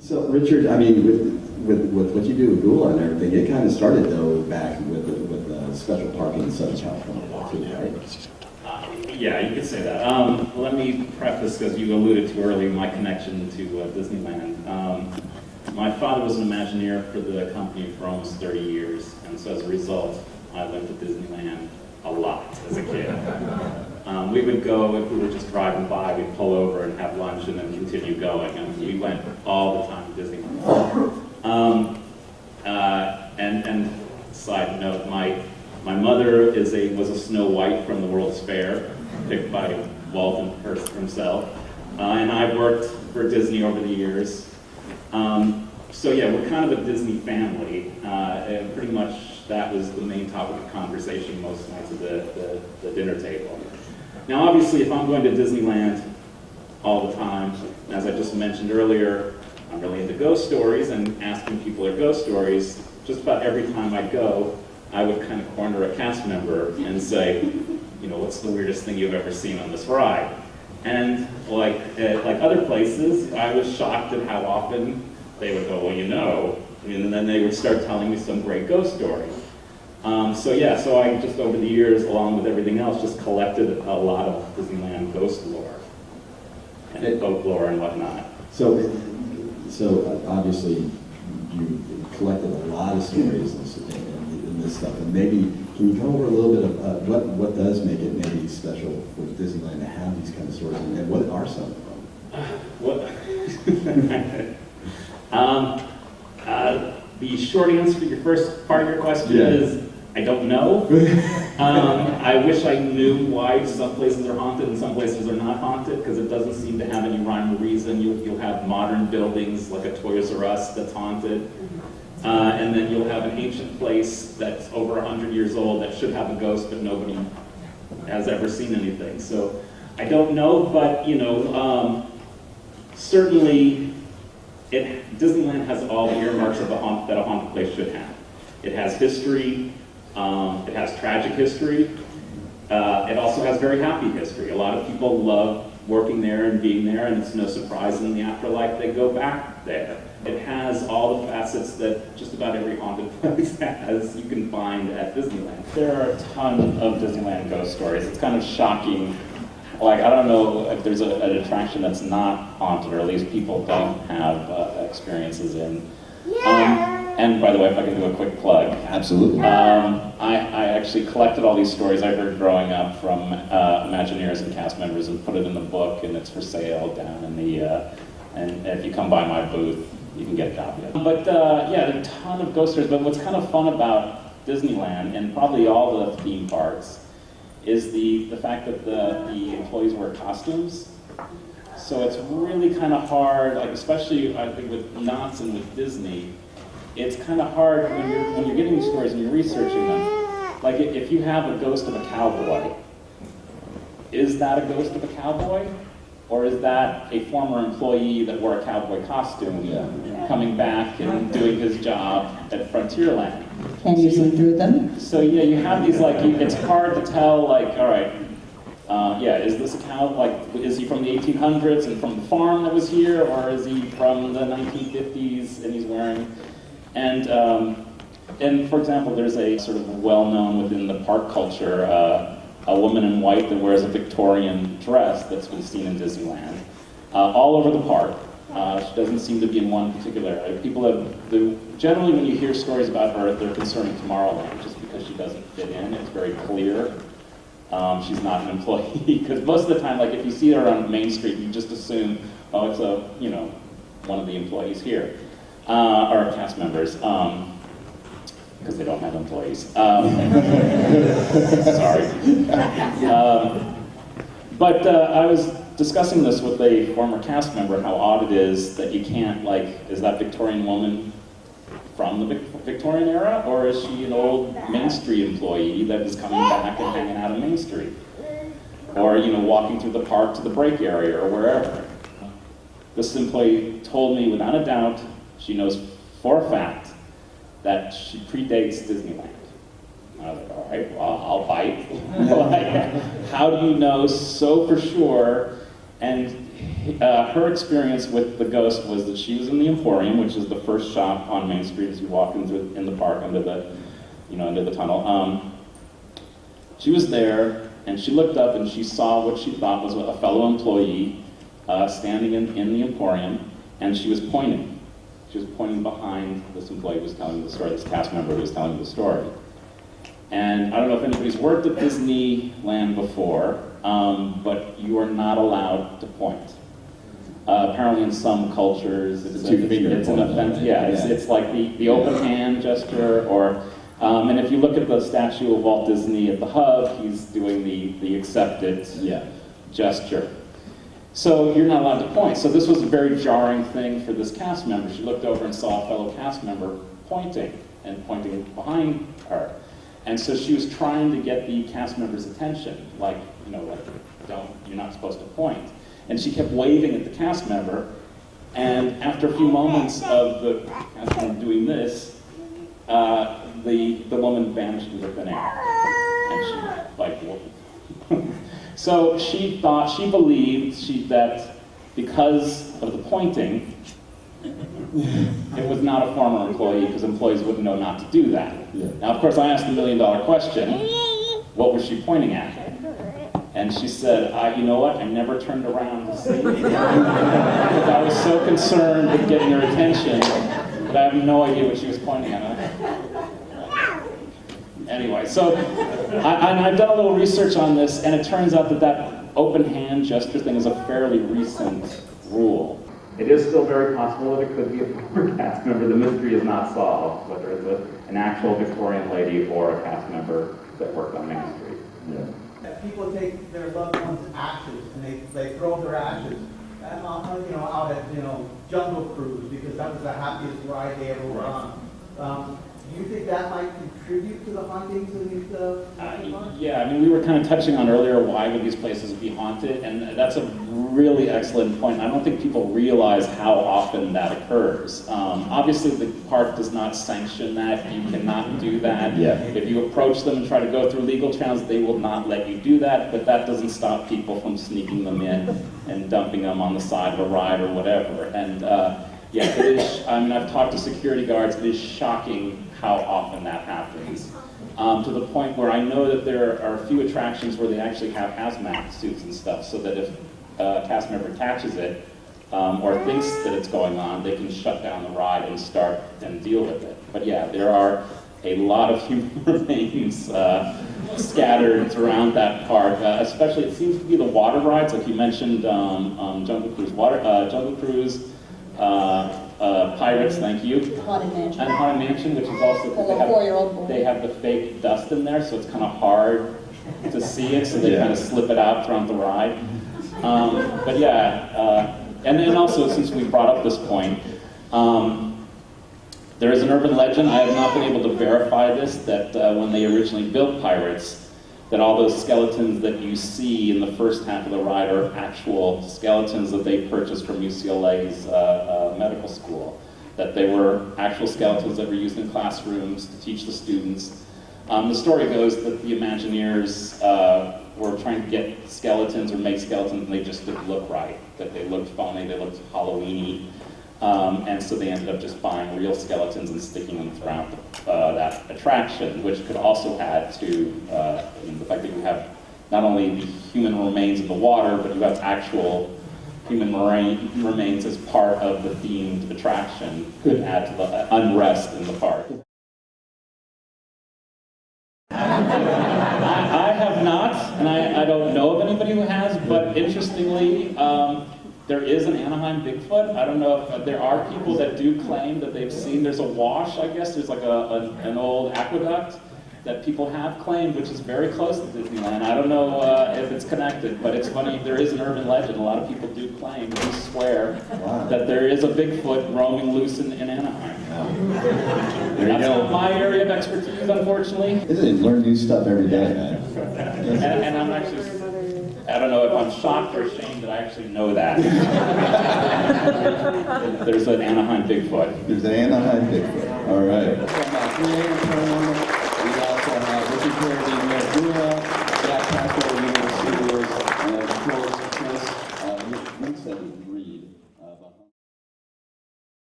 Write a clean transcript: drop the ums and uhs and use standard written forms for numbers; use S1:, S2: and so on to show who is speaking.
S1: So Richard, I mean, with what you do with Gula and everything, it kind of started though back with special parking in Southern California too, right?
S2: Yeah, you could say that. Let me preface, because you alluded to earlier, my connection to Disneyland. My father was an Imagineer for the company for almost 30 years, and so as a result, I went to Disneyland a lot as a kid. We would go, if we were just driving by, we'd pull over and have lunch and then continue going. And we went all the time to Disneyland. And side note, my mother was a Snow White from the World's Fair, picked by Walt himself. And I've worked for Disney over the years. So yeah, we're kind of a Disney family. And pretty much that was the main topic of conversation most nights at the dinner table. Now obviously if I'm going to Disneyland all the time, as I just mentioned earlier, I'm really into ghost stories and asking people their ghost stories. Just about every time I'd go, I would kind of corner a cast member and say, you know, what's the weirdest thing you've ever seen on this ride? And like other places, I was shocked at how often they would go, well, you know, and then they would start telling me some great ghost story. So I just over the years, along with everything else, just collected a lot of Disneyland ghost lore and folklore and whatnot.
S1: So obviously you collected a lot of stories and this stuff, and maybe can you go over a little bit of what does make it maybe special for Disneyland to have these kind of stories, and what are some of them?
S2: The short answer to your first part of your question is I don't know. I wish I knew why some places are haunted and some places are not haunted, because it doesn't seem to have any rhyme or reason. You'll have modern buildings like a Toys R Us that's haunted, and then you'll have an ancient place that's over 100 years old that should have a ghost, but nobody has ever seen anything. So I don't know, but you know, certainly Disneyland has all the earmarks of that a haunted place should have. It has history. It has tragic history. It also has very happy history. A lot of people love working there and being there, and it's no surprise in the afterlife they go back there. It has all the facets that just about every haunted place has, you can find at Disneyland. There are a ton of Disneyland ghost stories. It's kind of shocking. Like, I don't know if there's an attraction that's not haunted, or at least people don't have experiences in. And by the way, if I can do a quick plug.
S1: Absolutely.
S2: I actually collected all these stories I heard growing up from Imagineers and cast members and put it in the book, and it's for sale down in the, and if you come by my booth, you can get a copy of it. But yeah, there are a ton of ghost stories, but what's kind of fun about Disneyland, and probably all the theme parks, is the fact that the employees wear costumes. So it's really kind of hard, like especially I think with Knott's and with Disney, it's kind of hard when you're getting these stories and you're researching them. Like if you have a ghost of a cowboy, is that a ghost of a cowboy? Or is that a former employee that wore a cowboy costume coming back and doing his job at Frontierland?
S3: Can you see through them?
S2: So yeah, you have these like, it's hard to tell like, all right, is this a cow, like, is he from the 1800s and from the farm that was here, or is he from the 1950s and he's wearing, and for example, there's a sort of well-known within the park culture, a woman in white that wears a Victorian dress that's been seen in Disneyland, all over the park. She doesn't seem to be in one particular area. People have, generally when you hear stories about her, they're concerning Tomorrowland, just because she doesn't fit in. It's very clear she's not an employee, because most of the time, like if you see her on Main Street, you just assume, oh, it's a, you know, one of the employees here, or cast members. Because they don't have employees. Sorry. But I was discussing this with a former cast member, how odd it is that you can't, like, is that Victorian woman from the Victorian era, or is she an old Main Street employee that is coming back and hanging out on Main Street? Or, you know, walking through the park to the break area or wherever. This employee told me without a doubt, she knows for a fact that she predates Disneyland. I was like, all right, well, I'll bite. Like, how do you know so for sure? And her experience with the ghost was that she was in the Emporium, which is the first shop on Main Street as you walk in the park under the tunnel. She was there, and she looked up and she saw what she thought was a fellow employee standing in the Emporium, and she was pointing. She was pointing behind this employee who was telling the story, this cast member who was telling the story. And I don't know if anybody's worked at Disneyland before, but you are not allowed to point. Apparently in some cultures, it's an offense. Yeah, it's like the open hand gesture, or and if you look at the statue of Walt Disney at the Hub, he's doing the accepted gesture. So you're not allowed to point. So this was a very jarring thing for this cast member. She looked over and saw a fellow cast member pointing behind her. And so she was trying to get the cast member's attention, like, you're not supposed to point. And she kept waving at the cast member, and after a few moments of the cast member doing this, the woman vanished into thin air. And she, like, whoa. So she believed that because of the pointing, it was not a former employee, because employees wouldn't know not to do that.
S1: Yeah.
S2: Now, of course, I asked the million-dollar question, what was she pointing at? And she said, you know what, I never turned around to see. Because I was so concerned with getting her attention that I have no idea what she was pointing at. Anyway, so I've done a little research on this, and it turns out that open hand gesture thing is a fairly recent rule. It is still very possible that it could be a former cast member. The mystery is not solved, whether it's an actual Victorian lady or a cast member that worked on Main Street.
S1: Yeah.
S4: People take their loved ones' ashes and they throw their ashes, out at Jungle Cruise, because that was the happiest ride they ever were on. Do you think that might contribute to the hauntings in these parks?
S2: Yeah, I mean, we were kind of touching on earlier why would these places be haunted, and that's a really excellent point. I don't think people realize how often that occurs. Obviously, the park does not sanction that. You cannot do that.
S1: Yeah.
S2: If you approach them and try to go through legal channels, they will not let you do that, but that doesn't stop people from sneaking them in and dumping them on the side of a ride or whatever. And yeah, it is, I mean, I've talked to security guards. It is shocking how often that happens, to the point where I know that there are a few attractions where they actually have hazmat suits and stuff, so that if a cast member catches it, or thinks that it's going on, they can shut down the ride and start and deal with it. But yeah, there are a lot of human remains scattered around that park, especially it seems to be the water rides, like you mentioned, Jungle Cruise, Pirates, thank you.
S3: Haunted Mansion.
S2: And Haunted Mansion, which is also,
S3: For a 4-year-old boy.
S2: they have the fake dust in there, so it's kind of hard to see it, so they kind of slip it out throughout the ride. But yeah, and then also, since we brought up this point, there is an urban legend, I have not been able to verify this, that when they originally built Pirates, that all those skeletons that you see in the first half of the ride are actual skeletons that they purchased from UCLA's medical school. That they were actual skeletons that were used in classrooms to teach the students. The story goes that the Imagineers were trying to get skeletons or make skeletons, and they just didn't look right. That they looked phony, they looked Halloween-y. And so they ended up just buying real skeletons and sticking them throughout that attraction, which could also add to the fact that you have not only the human remains in the water, but you have actual human remains as part of the themed attraction, could add to the unrest in the park. I have not, and I don't know of anybody who has, but interestingly, there is an Anaheim Bigfoot. I don't know if there are people that do claim that they've seen, there's a wash, I guess, there's like an old aqueduct that people have claimed, which is very close to Disneyland. I don't know if it's connected, but it's funny, there is an urban legend. A lot of people do claim, do swear, that there is a Bigfoot roaming loose in Anaheim.
S1: There you
S2: That's
S1: go.
S2: not my area of expertise, unfortunately.
S1: Isn't it? Learn new stuff every day, man.
S2: And I'm actually, I don't know if I'm shocked or ashamed that I actually know that. There's an Anaheim Bigfoot.
S1: There's an Anaheim Bigfoot. All right. We also have Richard Carradine, Jack Pascal,